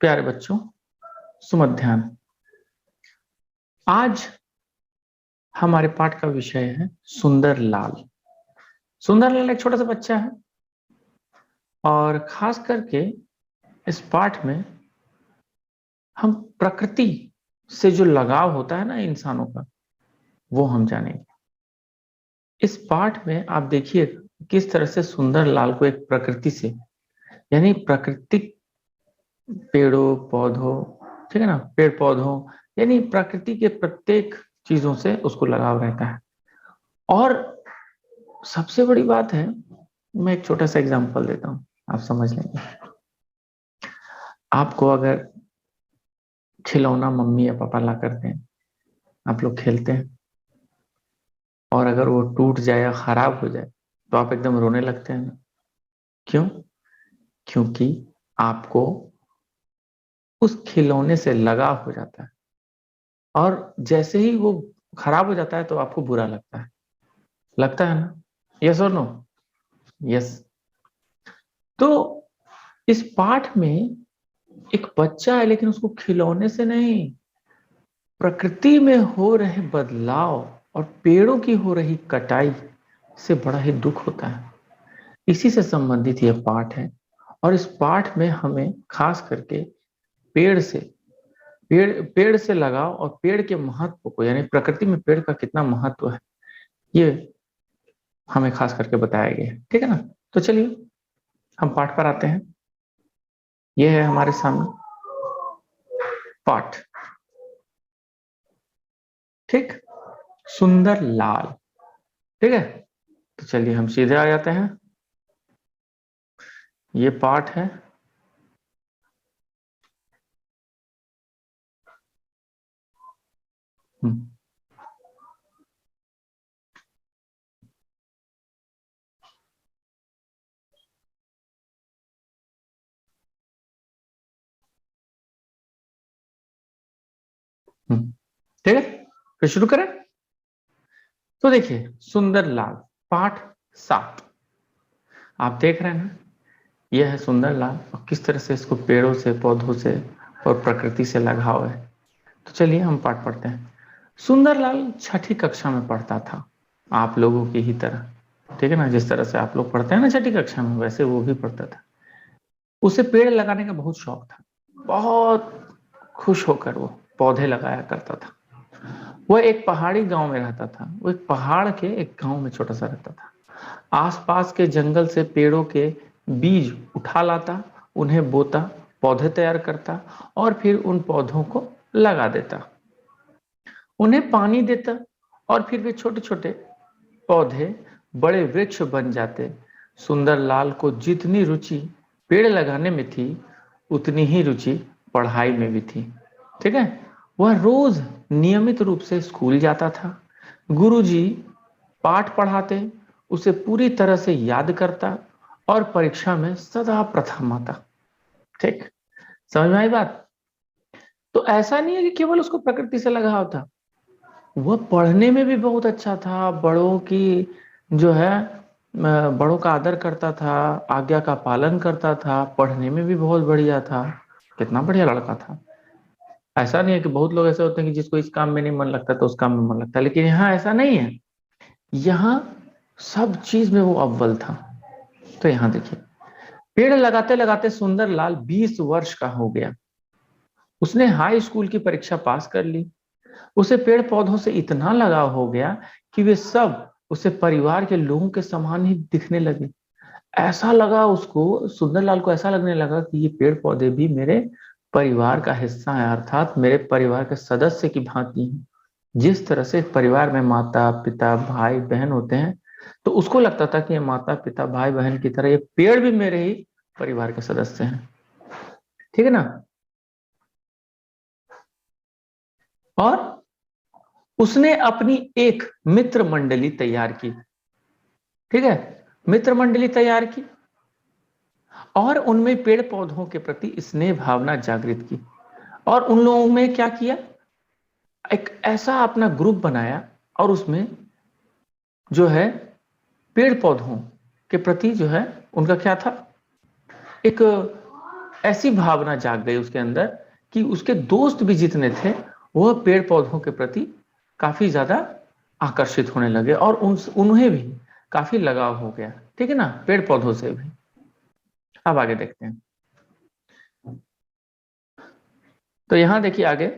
प्यारे बच्चों, सुमध्यान। आज हमारे पाठ का विषय है सुंदर लाल। सुंदर लाल एक छोटा सा बच्चा है और खास करके इस पाठ में हम प्रकृति से जो लगाव होता है ना इंसानों का, वो हम जानेंगे। इस पाठ में आप देखिए किस तरह से सुंदर लाल को एक प्रकृति से, यानी प्राकृतिक पेड़ों पौधों, ठीक है ना, पेड़ पौधों यानी प्रकृति के प्रत्येक चीजों से उसको लगाव रहता है। और सबसे बड़ी बात है, मैं एक छोटा सा एग्जांपल देता हूं, आप समझ लेंगे। आपको अगर खिलौना मम्मी या पापा ला करते हैं, आप लोग खेलते हैं और अगर वो टूट जाए या खराब हो जाए तो आप एकदम रोने लगते हैं ना। क्यों? क्योंकि आपको उस खिलौने से लगाव हो जाता है और जैसे ही वो खराब हो जाता है तो आपको बुरा लगता है ना। यस और नो? यस। तो इस पाठ में एक बच्चा है, लेकिन उसको खिलौने से नहीं, प्रकृति में हो रहे बदलाव और पेड़ों की हो रही कटाई से बड़ा ही दुख होता है। इसी से संबंधित यह पाठ है और इस पाठ में हमें खास करके पेड़ से पेड़ से लगाव और पेड़ के महत्व को, यानी प्रकृति में पेड़ का कितना महत्व है, ये हमें खास करके बताया गया है। ठीक है ना? तो चलिए हम पाठ पर आते हैं। यह है हमारे सामने पाठ। ठीक, सुंदर लाल। ठीक है, तो चलिए हम सीधे आ जाते हैं। ये पाठ है ठीक है, फिर शुरू करें। तो देखिए, सुंदर लाल, पाठ 7। आप देख रहे हैं ना, यह है सुंदर लाल और किस तरह से इसको पेड़ों से, पौधों से और प्रकृति से लगाव है। तो चलिए हम पाठ पढ़ते हैं। सुंदर लाल छठी कक्षा में पढ़ता था, आप लोगों की ही तरह। ठीक है ना, जिस तरह से आप लोग पढ़ते हैं ना छठी कक्षा में, वैसे वो भी पढ़ता था। उसे पेड़ लगाने का बहुत शौक था, बहुत खुश होकर वो पौधे लगाया करता था। वह एक पहाड़ी गांव में रहता था। वो एक पहाड़ के एक गांव में छोटा सा रहता था। आसपास के जंगल से पेड़ों के बीज उठा लाता, उन्हें बोता, पौधे तैयार करता और फिर उन पौधों को लगा देता, उन्हें पानी देता और फिर वे छोटे छोटे पौधे बड़े वृक्ष बन जाते। सुंदरलाल को जितनी रुचि पेड़ लगाने में थी, उतनी ही रुचि पढ़ाई में भी थी। ठीक है, वह रोज नियमित रूप से स्कूल जाता था। गुरुजी पाठ पढ़ाते, उसे पूरी तरह से याद करता और परीक्षा में सदा प्रथम आता। ठीक, समझ में आई बात? तो ऐसा नहीं है कि केवल उसको प्रकृति से लगाव था, वह पढ़ने में भी बहुत अच्छा था। बड़ों की जो है बड़ों का आदर करता था, आज्ञा का पालन करता था, पढ़ने में भी बहुत बढ़िया था। कितना बढ़िया लड़का था। ऐसा नहीं है कि बहुत लोग ऐसे होते हैं कि जिसको इस काम में नहीं मन लगता तो उस काम में मन लगता है, लेकिन यहाँ ऐसा नहीं है। यहाँ सब चीज में वो अव्वल था। तो यहाँ देखिए, पेड़ लगाते लगाते सुंदरलाल 20 वर्ष का हो गया। उसने हाई स्कूल की परीक्षा पास कर ली। उसे पेड़ पौधों से इतना लगाव हो गया कि वे सब उसे परिवार के लोगों के समान ही दिखने लगे। ऐसा लगा उसको, सुंदरलाल को ऐसा लगने लगा कि ये पेड़ पौधे भी मेरे परिवार का हिस्सा है, अर्थात मेरे परिवार के सदस्य की भांति हैं। जिस तरह से परिवार में माता पिता भाई बहन होते हैं, तो उसको लगता था कि ये माता पिता भाई बहन की तरह ये पेड़ भी मेरे ही परिवार के सदस्य हैं। ठीक है ना? और उसने अपनी एक मित्र मंडली तैयार की। ठीक है, मित्र मंडली तैयार की और उनमें पेड़ पौधों के प्रति स्नेह भावना जागृत की। और उन लोगों में क्या किया, एक ऐसा अपना ग्रुप बनाया और उसमें जो है पेड़ पौधों के प्रति जो है उनका क्या था, एक ऐसी भावना जाग गई उसके अंदर कि उसके दोस्त भी जितने थे वह पेड़ पौधों के प्रति काफी ज्यादा आकर्षित होने लगे और उन्हें भी काफी लगाव हो गया, ठीक है ना, पेड़ पौधों से भी। अब आगे देखते हैं। तो यहां देखिए आगे,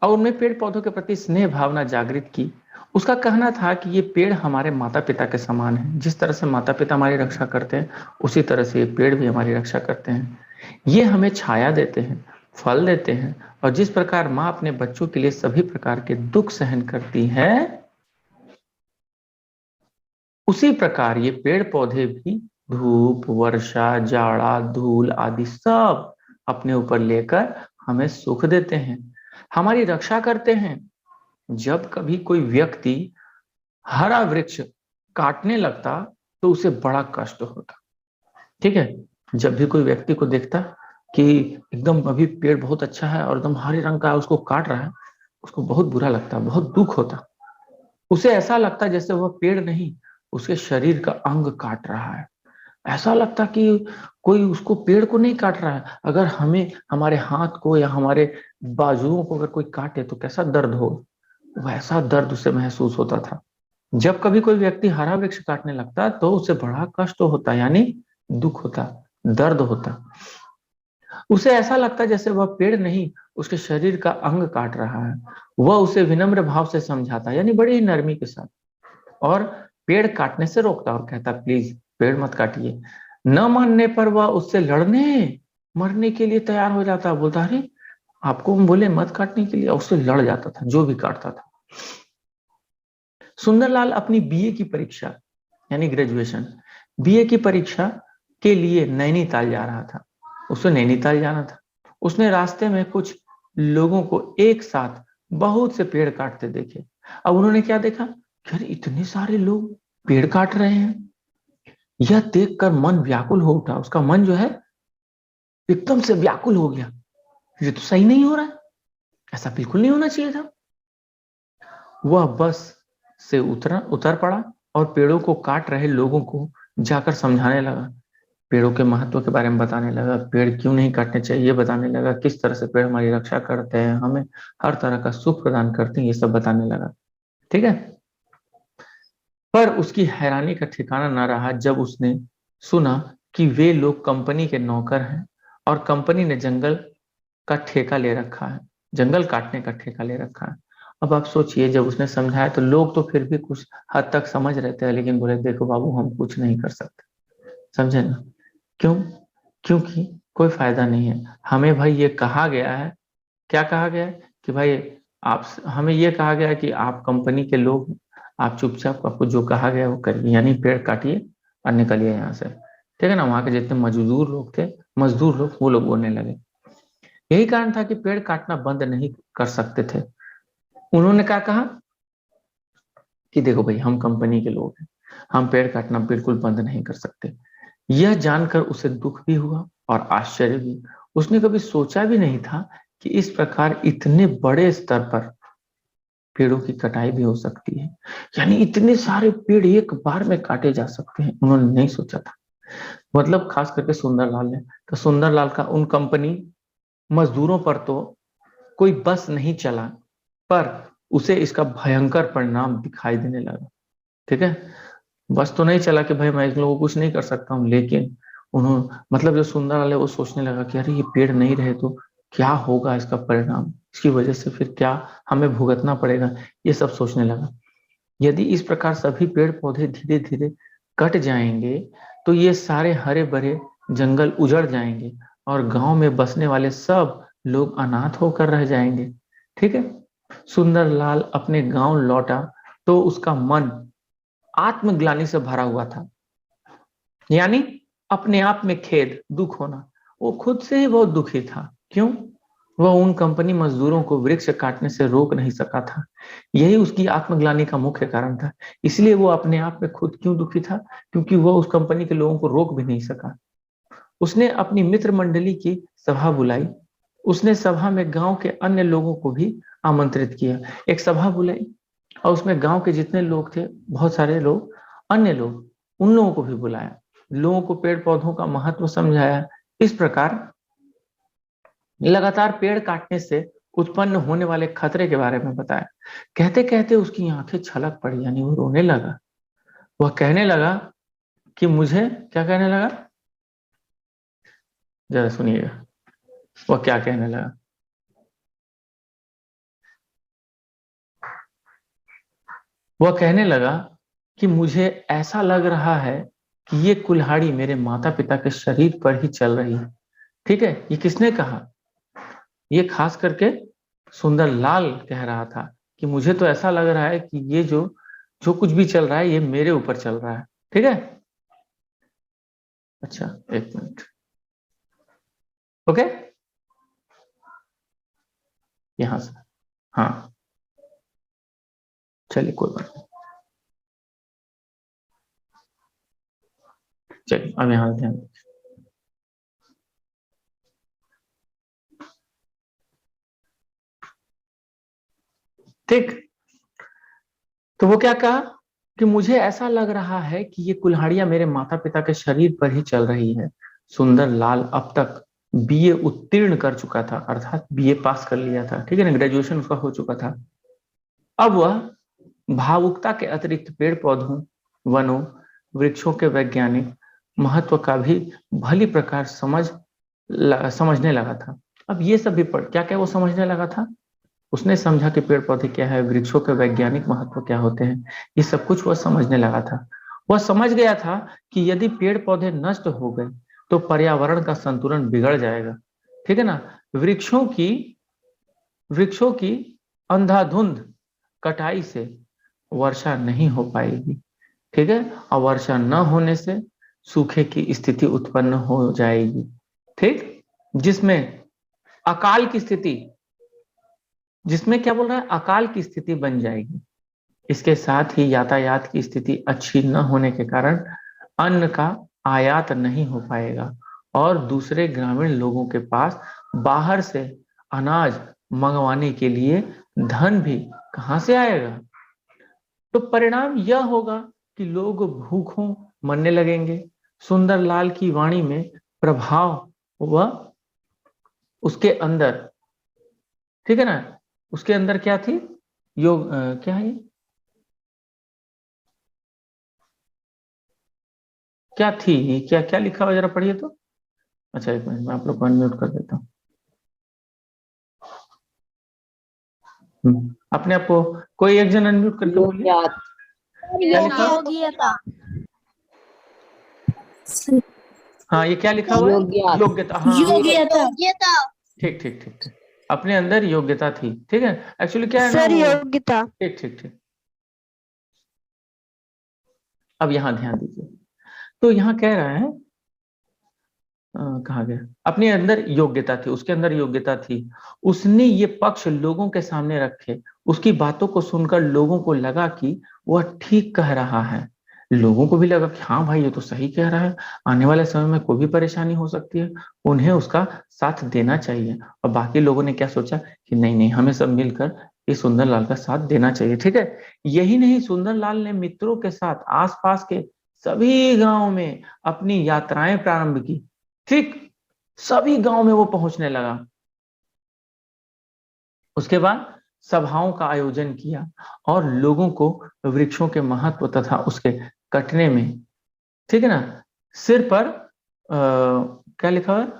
और उनमें पेड़ पौधों के प्रति स्नेह भावना जागृत की। उसका कहना था कि ये पेड़ हमारे माता पिता के समान है, जिस तरह से माता पिता हमारी रक्षा करते हैं उसी तरह से ये पेड़ भी हमारी रक्षा करते हैं। ये हमें छाया देते हैं, फल देते हैं, और जिस प्रकार माँ अपने बच्चों के लिए सभी प्रकार के दुख सहन करती है, उसी प्रकार ये पेड़ पौधे भी धूप, वर्षा, जाड़ा, धूल आदि सब अपने ऊपर लेकर हमें सुख देते हैं, हमारी रक्षा करते हैं। जब कभी कोई व्यक्ति हरा वृक्ष काटने लगता तो उसे बड़ा कष्ट होता, ठीक है। जब भी कोई व्यक्ति को देखता कि एकदम अभी पेड़ बहुत अच्छा है और एकदम हरे रंग का है, उसको काट रहा है, उसको बहुत बुरा लगता, बहुत दुख होता। उसे ऐसा लगता जैसे वह पेड़ नहीं, उसके शरीर का अंग काट रहा है। ऐसा लगता कि कोई उसको, पेड़ को नहीं काट रहा है, अगर हमें हमारे हाथ को या हमारे बाजुओं को अगर कोई काटे तो कैसा दर्द हो, वैसा दर्द उसे महसूस होता था। जब कभी कोई व्यक्ति हरा वृक्ष काटने लगता तो उसे बड़ा कष्ट होता, यानी दुख होता, दर्द होता। उसे ऐसा लगता जैसे वह पेड़ नहीं, उसके शरीर का अंग काट रहा है। वह उसे विनम्र भाव से समझाता, यानी बड़ी ही नरमी के साथ, और पेड़ काटने से रोकता और कहता प्लीज पेड़ मत काटिए। न मानने पर वह उससे लड़ने मरने के लिए तैयार हो जाता, बोलता अरे आपको हम बोले मत काटने के लिए, उससे लड़ जाता था जो भी काटता था। सुंदरलाल अपनी बीए की परीक्षा, यानी ग्रेजुएशन, बीए की परीक्षा के लिए नैनीताल जा रहा था। उसे नैनीताल जाना था। उसने रास्ते में कुछ लोगों को एक साथ बहुत से पेड़ काटते देखे। अब उन्होंने क्या देखा कि अरे इतने सारे लोग पेड़ काट रहे हैं। यह देखकर मन व्याकुल हो उठा, उसका मन जो है एकदम से व्याकुल हो गया। ये तो सही नहीं हो रहा है, ऐसा बिल्कुल नहीं होना चाहिए था। वह बस से उतर पड़ा और पेड़ों को काट रहे लोगों को जाकर समझाने लगा, पेड़ों के महत्व के बारे में बताने लगा, पेड़ क्यों नहीं काटने चाहिए बताने लगा, किस तरह से पेड़ हमारी रक्षा करते हैं, हमें हर तरह का सुख प्रदान करते हैं, ये सब बताने लगा, ठीक है। पर उसकी हैरानी का ठिकाना न रहा जब उसने सुना कि वे लोग कंपनी के नौकर हैं और कंपनी ने जंगल का ठेका ले रखा है, जंगल काटने का ठेका ले रखा है। अब आप सोचिए, जब उसने समझाया तो लोग तो फिर भी कुछ हद तक समझ रहे थे, लेकिन बोले देखो बाबू हम कुछ नहीं कर सकते, समझे ना। क्यों? क्योंकि कोई फायदा नहीं है। हमें भाई ये कहा गया है, क्या कहा गया है कि भाई आप, हमें ये कहा गया है कि आप कंपनी के लोग, आप चुपचाप आपको जो कहा गया वो करिए, यानी पेड़ काटिए और निकलिए यहाँ से, ठीक है ना। वहां के जितने मजदूर लोग थे, मजदूर लोग, वो लोग बोलने लगे। यही कारण था कि पेड़ काटना बंद नहीं कर सकते थे। उन्होंने क्या कहा कि देखो भाई हम कंपनी के लोग हैं, हम पेड़ काटना बिल्कुल बंद नहीं कर सकते। यह जानकर उसे दुख भी हुआ और आश्चर्य भी। उसने कभी सोचा भी नहीं था कि इस प्रकार इतने बड़े स्तर पर पेड़ों की कटाई भी हो सकती है, यानी इतने सारे पेड़ एक बार में काटे जा सकते हैं, उन्होंने नहीं सोचा था। मतलब खास करके सुंदरलाल ने, तो सुंदरलाल का उन कंपनी मजदूरों पर तो कोई बस नहीं चला, पर उसे इसका भयंकर परिणाम दिखाई देने लगा, ठीक है। बस तो नहीं चला कि भाई मैं इन लोगों को कुछ नहीं कर सकता हूँ, लेकिन उन्होंने, मतलब जो सुंदरलाल है वो सोचने लगा कि अरे ये पेड़ नहीं रहे तो क्या होगा, इसका परिणाम, इसकी वजह से फिर क्या हमें भुगतना पड़ेगा, ये सब सोचने लगा। यदि इस प्रकार सभी पेड़ पौधे धीरे धीरे कट जाएंगे तो ये सारे हरे भरे जंगल उजड़ जाएंगे और गांव में बसने वाले सब लोग अनाथ होकर रह जाएंगे, ठीक है। सुंदरलाल अपने गांव लौटा तो उसका मन आत्मग्लानि से भरा हुआ था, यानी अपने आप में खेद, दुख होना। वो खुद से ही बहुत दुखी था। क्यों? वह उन कंपनी मजदूरों को वृक्ष काटने से रोक नहीं सका था। यही उसकी आत्मग्लानि का मुख्य कारण था। इसलिए वो अपने आप में खुद क्यों दुखी था? क्योंकि वह उस कंपनी के लोगों को रोक भी नहीं सका। उसने अपनी मित्र मंडली की सभा बुलाई। उसने सभा में गांव के अन्य लोगों को भी आमंत्रित किया। एक सभा बुलाई और उसमें गांव के जितने लोग थे, बहुत सारे लोग, अन्य लोग, उन लोगों को भी बुलाया। लोगों को पेड़ पौधों का महत्व समझाया इस प्रकार लगातार पेड़ काटने से उत्पन्न होने वाले खतरे के बारे में बताया। कहते कहते उसकी आंखें छलक पड़ी, यानी वो रोने लगा। वह कहने लगा कि मुझे, क्या कहने लगा, जरा सुनिएगा, वह क्या कहने लगा। वह कहने लगा कि मुझे ऐसा लग रहा है कि ये कुल्हाड़ी मेरे माता पिता के शरीर पर ही चल रही है। ठीक है, ये किसने कहा? ये खास करके सुंदरलाल कह रहा था कि मुझे तो ऐसा लग रहा है कि ये जो जो कुछ भी चल रहा है ये मेरे ऊपर चल रहा है। ठीक है, अच्छा एक मिनट, ओके, यहां से, हाँ चलिए कोई बात नहीं, चलिए अब यहां ध्यान दीजिए। ठीक, तो वो क्या कहा कि मुझे ऐसा लग रहा है कि ये कुल्हाड़ियां मेरे माता पिता के शरीर पर ही चल रही है। सुंदरलाल अब तक बीए उत्तीर्ण कर चुका था, अर्थात बीए पास कर लिया था, ठीक है ना, ग्रेजुएशन उसका हो चुका था। अब वह भावुकता के अतिरिक्त पेड़ पौधों, वनों, वृक्षों के वैज्ञानिक महत्व का भी भली प्रकार समझने लगा था। अब ये सब भी पढ़, क्या क्या वो समझने लगा था? उसने समझा कि पेड़ पौधे क्या है, वृक्षों के वैज्ञानिक महत्व क्या होते हैं, ये सब कुछ वह समझने लगा था। वह समझ गया था कि यदि पेड़ पौधे नष्ट हो गए तो पर्यावरण का संतुलन बिगड़ जाएगा। ठीक है ना, वृक्षों की वृक्षों की अंधाधुंध कटाई से वर्षा नहीं हो पाएगी। ठीक है, और वर्षा न होने से सूखे की स्थिति उत्पन्न हो जाएगी। ठीक, जिसमें अकाल की स्थिति, जिसमें क्या बोल रहा है, अकाल की स्थिति बन जाएगी। इसके साथ ही यातायात की स्थिति अच्छी न होने के कारण अन्न का आयात नहीं हो पाएगा और दूसरे ग्रामीण लोगों के पास बाहर से अनाज मंगवाने के लिए धन भी कहां से आएगा? तो परिणाम यह होगा कि लोग भूखों मरने लगेंगे। सुंदरलाल की वाणी में प्रभाव व उसके अंदर, ठीक है ना, उसके अंदर क्या थी, योग क्या है, क्या थी, क्या क्या लिखा हुआ, जरा पढ़िए तो। अच्छा एक मिनट, मैं आप लोग को अनम्यूट कर देता हूँ। अपने आप को कोई एक जन अनम्यूट करके बोलिए, क्या लिखा हुआ? योग्यता। हाँ, ये क्या लिखा हुआ है? योग्यता। हाँ, योग्यता। ठीक ठीक ठीक ठीक, अपने अंदर योग्यता थी। ठीक है, एक्चुअली क्या है ना, सर वो योग्यता। ठीक ठीक ठीक। अब यहाँ ध्यान दीजिए, तो यहाँ कह रहा है, कहा गया, अपने अंदर योग्यता थी, उसके अंदर योग्यता थी। उसने ये पक्ष लोगों के सामने रखे। उसकी बातों को सुनकर लोगों को लगा कि वह ठीक कह रहा है। लोगों को भी लगा कि हाँ भाई ये तो सही कह रहा है, आने वाले समय में कोई भी परेशानी हो सकती है, उन्हें उसका साथ देना चाहिए। और बाकी लोगों ने क्या सोचा कि नहीं नहीं, हमें सब मिलकर इस सुंदरलाल का साथ देना चाहिए। ठीक है, यही नहीं, सुंदरलाल ने मित्रों के साथ आसपास के सभी गांव में अपनी यात्राएं प्रारंभ की। ठीक, सभी गांव में वो पहुंचने लगा। उसके बाद सभाओं का आयोजन किया और लोगों को वृक्षों के महत्व तथा उसके कटने में, ठीक है ना, सिर पर क्या लिखा हुआ है,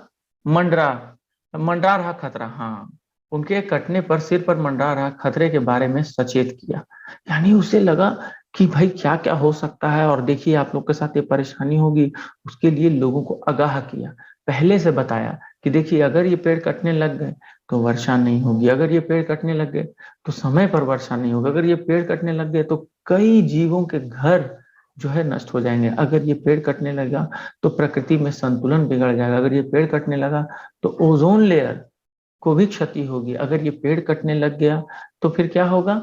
मंडरा मंडरा रहा खतरा, हाँ, उनके कटने पर सिर पर मंडरा रहा खतरे के बारे में सचेत किया। यानी उसे लगा कि भाई क्या क्या हो सकता है, और देखिए आप लोग के साथ ये परेशानी होगी, उसके लिए लोगों को आगाह किया, पहले से बताया कि देखिए अगर ये पेड़ कटने लग गए तो वर्षा नहीं होगी, अगर ये पेड़ कटने लग गए तो समय पर वर्षा नहीं होगी, अगर ये पेड़ कटने लग गए तो कई जीवों के घर जो है नष्ट हो जाएंगे, अगर ये पेड़ कटने लगा तो प्रकृति में संतुलन बिगड़ जाएगा, अगर ये पेड़ कटने लगा तो ओजोन लेयर को भी क्षति होगी, अगर ये पेड़ कटने लग गया तो फिर क्या होगा,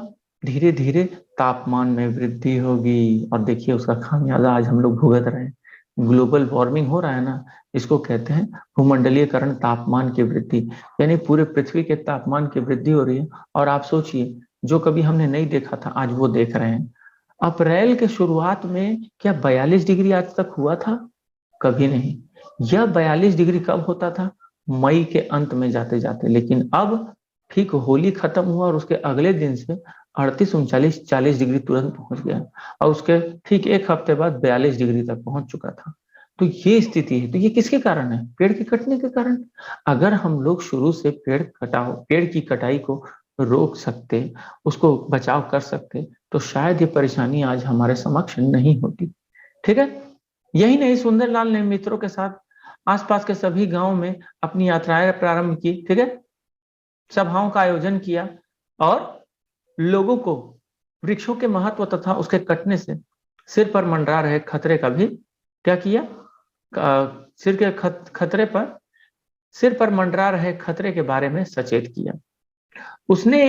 धीरे धीरे तापमान में वृद्धि होगी। और देखिए उसका खामियाजा आज हम लोग भुगत रहे हैं। ग्लोबल वार्मिंग हो रहा है ना, इसको कहते हैं भूमंडलीयकरण, तापमान की वृद्धि, यानी पूरे पृथ्वी के तापमान की वृद्धि हो रही है। और आप सोचिए, जो कभी हमने नहीं देखा था आज वो देख रहे हैं। अप्रैल के शुरुआत में क्या 42 डिग्री आज तक हुआ था? कभी नहीं। यह 42 डिग्री कब होता था? मई के अंत में जाते जाते, लेकिन अब ठीक होली खत्म हुआ और उसके अगले दिन से 38, 39, 40 डिग्री तुरंत पहुंच गया, और उसके ठीक एक हफ्ते बाद 42 डिग्री तक पहुंच चुका था। तो ये स्थिति है। तो ये किसके कारण है? पेड़ के कटने के कारण। अगर हम लोग शुरू से पेड़ की कटाई को रोक सकते, उसको बचाव कर सकते, तो शायद ये परेशानी आज हमारे समक्ष नहीं होती। ठीक है। यही नहीं, सुंदरलाल ने मित्रों के साथ आसपास के सभी गांवों में अपनी यात्राएं प्रारंभ की। ठीक है, सभाओं का आयोजन किया और लोगों को वृक्षों के महत्व तथा उसके कटने से सिर पर मंडरा रहे खतरे का भी क्या किया? सिर के सिर पर मंडरा रहे खतरे के बारे में सचेत किया। उसने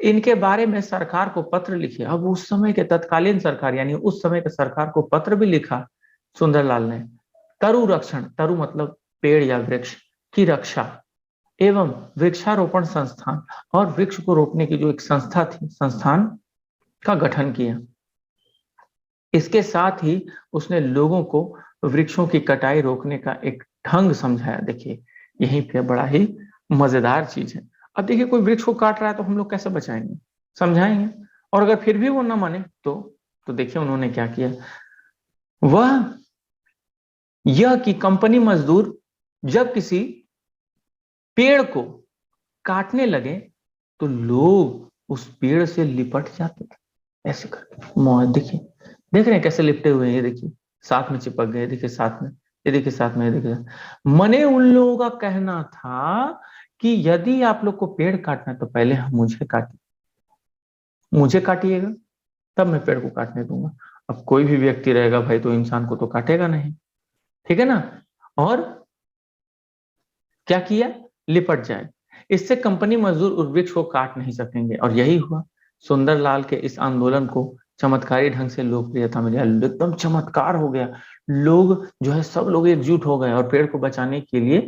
इनके बारे में सरकार को पत्र लिखे। अब उस समय के तत्कालीन सरकार यानी उस समय के सरकार को पत्र भी लिखा सुंदरलाल ने। तरु रक्षण, तरु मतलब पेड़ या वृक्ष की रक्षा एवं वृक्षारोपण संस्थान और वृक्ष को रोपने की जो एक संस्था थी, संस्थान का गठन किया। इसके साथ ही उसने लोगों को वृक्षों की कटाई रोकने का एक ढंग समझाया। देखिए यहीं पे बड़ा ही मजेदार चीज है। अब देखिए कोई वृक्ष को काट रहा है तो हम लोग कैसे बचाएंगे, समझाएंगे, और अगर फिर भी वो ना माने तो देखिए उन्होंने क्या किया। वह यह कि कंपनी मजदूर जब किसी पेड़ को काटने लगे तो लोग उस पेड़ से लिपट जाते थे ऐसे करके। देखिए, देख रहे हैं कैसे लिपटे हुए हैं, ये देखिए साथ में चिपक गए, देखिए साथ में, ये देखिए साथ में, ये देखिए। मने उन लोगों का कहना था कि यदि आप लोग को पेड़ काटना है तो पहले हम मुझे काटिएगा, तब मैं पेड़ को काटने दूंगा। अब कोई भी व्यक्ति रहेगा भाई तो इंसान को तो काटेगा नहीं, ठीक है ना। और क्या किया? लिपट जाए। इससे कंपनी मजदूर उस वृक्ष को काट नहीं सकेंगे, और यही हुआ। सुंदरलाल के इस आंदोलन को चमत्कारी ढंग से लोकप्रियता मिली, एकदम चमत्कार हो गया। लोग जो है सब लोग एकजुट हो गए और पेड़ को बचाने के लिए,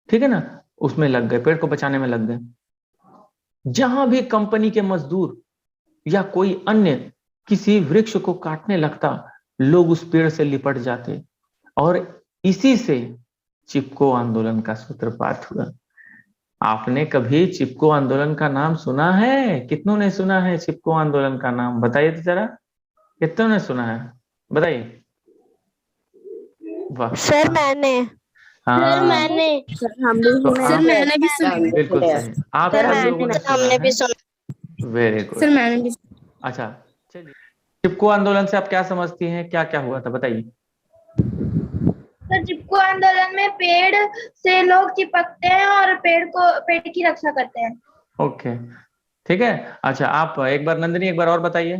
ठीक है ना, उसमें लग गए, पेड़ को बचाने में लग गए। जहां भी कंपनी के मजदूर या कोई अन्य किसी वृक्ष को काटने लगता, लोग उस पेड़ से लिपट जाते, और इसी से चिपको आंदोलन का सूत्रपात हुआ। आपने कभी चिपको आंदोलन का नाम सुना है? कितनों ने सुना है चिपको आंदोलन का नाम? बताइए तो जरा, कितनों ने सुना है? बताइए। वाह सर मैंने। हाँ, मैंने। सर हम भी तो सुने आप मैंने भी सुना है। बिल्कुल सही, आप सर सब लोगों ने सुना हमने है। भी सुना। Very sir good. मैंने भी अच्छा, चलिए, चिपको आंदोलन से आप क्या समझती हैं, क्या क्या हुआ था बताइए। तो चिपको आंदोलन में पेड़ से लोग चिपकते हैं और पेड़ की रक्षा करते हैं। ओके, ठीक है। अच्छा, आप एक बार नंदिनी एक बार और बताइए।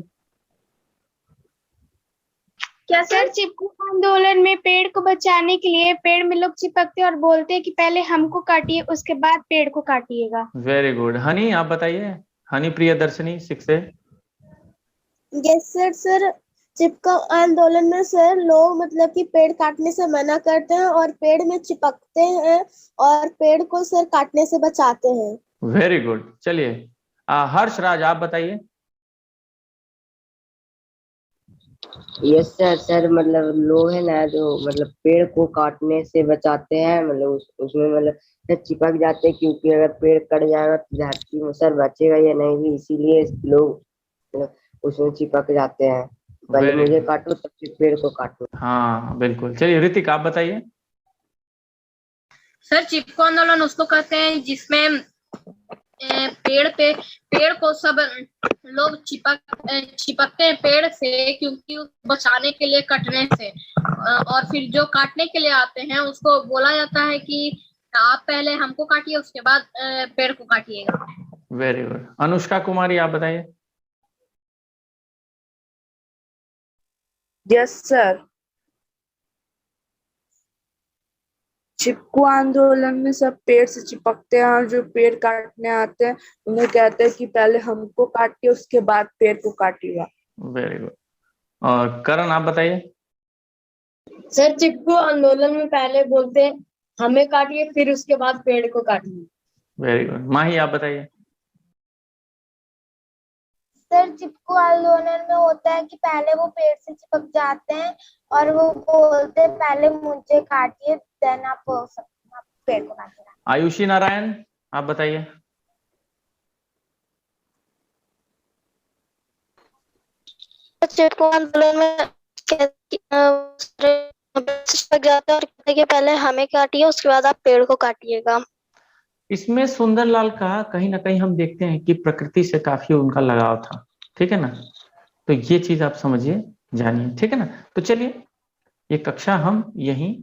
क्या सर चिपको आंदोलन में पेड़ को बचाने के लिए पेड़ में लोग चिपकते और बोलते हैं कि पहले हमको काटिए उसके बाद पेड़ को काटिएगा। Very good. हनी आप बताइए, हनी प्रियदर्शनी 6 से। Yes sir. सर चिपको आंदोलन में सर लोग मतलब कि पेड़ काटने से मना करते हैं और पेड़ में चिपकते हैं और पेड़ को सर काटने से बचाते हैं। Very good. चलिए, हर्ष राज आप बताइए। Yes sir. सर मतलब लोग है ना जो मतलब पेड़ को काटने से बचाते हैं, मतलब उसमें मतलब सर चिपक जाते हैं, क्योंकि अगर पेड़ कट जाएगा तो धरती में सर बचेगा या नहीं भी, इसीलिए लोग मतलब उसमें चिपक जाते हैं। पहले वेरी मुझे गुड। काटो तब फिर पेड़ को काटो। हाँ बिल्कुल। चलिए ऋतिक आप बताइए। सर चिपको आंदोलन उसको कहते हैं जिसमें पेड़ को सब लोग चिपकते हैं पेड़ से, क्योंकि बचाने के लिए कटने से, और फिर जो काटने के लिए आते हैं उसको बोला जाता है कि आप पहले हमको काटिए उसके बाद पेड़ को काटिएगा। Very good. अनुष्का कुमारी आप बताइए। Yes sir. चिपको आंदोलन में सब पेड़ से चिपकते हैं और जो पेड़ काटने आते हैं उन्हें कहते हैं कि पहले हमको काटिए उसके बाद पेड़ को काटिएगा। Very good. और करण आप बताइए। सर चिपको आंदोलन में पहले बोलते हैं हमें काटिए फिर उसके बाद पेड़ को काटिए। Very good. माही आप बताइए। सर चिपको आंदोलन में होता है कि पहले वो पेड़ से चिपक जाते हैं और वो बोलते हैं पहले मुझे काटिए देन आप पेड़ को काटिए। आयुषी नारायण आप बताइए। चिपको आंदोलन में चिपक जाता है और कहते हैं कि पहले हमें काटिए उसके बाद आप पेड़ को काटिएगा। इसमें सुंदरलाल का कहीं ना कहीं हम देखते हैं कि प्रकृति से काफी उनका लगाव था, ठीक है ना। तो ये चीज आप समझिए, जानिए, ठीक है ना। तो चलिए ये कक्षा हम यहीं